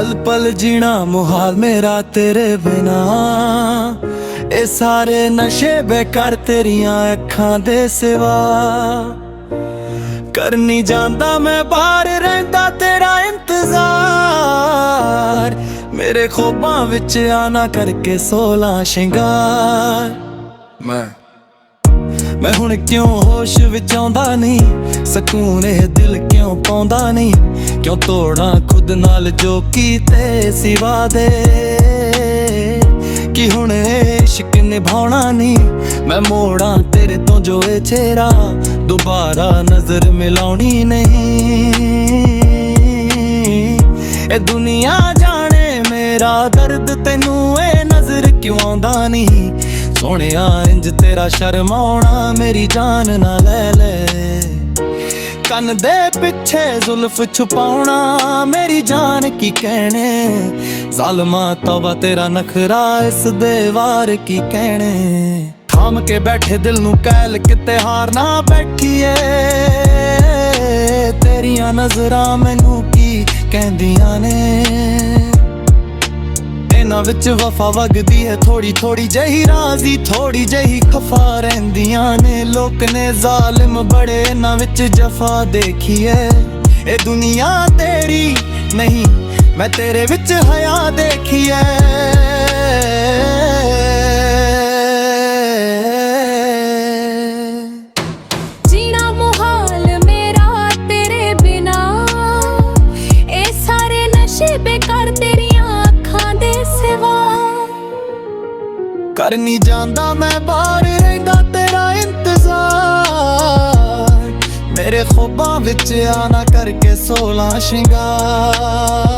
पल पल जीना मुहाल मेरा तेरे बिना। ए सारे नशे बेकार तेरियां अखां दे सिवा। कर नहीं जांदा मैं बाहर रहिंदा तेरा इंतजार। मेरे ख्वाबां विच आना करके 16 शिंगार। मैं हुण क्यों होश विच आउंदा नहीं, सकून ए दिल क्यों पाउंदा नहीं। क्यों तोड़ा खुद नाल जो कीते सिवा दे, कि हुण इश्क निभाउणा नहीं। मैं मोड़ा तेरे तो जो ए चेहरा, दोबारा नजर मिलाउणी नहीं। ए दुनिया जाने मेरा दर्द तेनू ए नजर क्यों आंदा नहीं। सोहणिया इंज तेरा शर्माउणा मेरी जान ना ले ले। कन दे पिछे जुल्फ छुपाउणा मेरी जान की कहने। जालमा तौबा तेरा नखरा इस दे वार की कहने। थाम के बैठे दिल नू कैल किते हार ना बैठिए। तेरियां नजरां मैनू की कहंदियां ने। इन्हां विच वफा वगदी है थोड़ी थोड़ी जही, राजी थोड़ी जही खफा रहिंदियां ने। लोक ने जालिम बड़े इन्हां विच जफा देखी है। ए दुनिया तेरी नहीं मैं तेरे विच हया देखी है। जीना मुहाल मेरा तेरे बिना। ए सारे नशे बेकार तेरियां अखां दे सिवा। कर नहीं जांदा मैं बाहर रहिंदा तेरा इंतजार। मेरे ख्वाबां विच आना करके 16 शिंगार।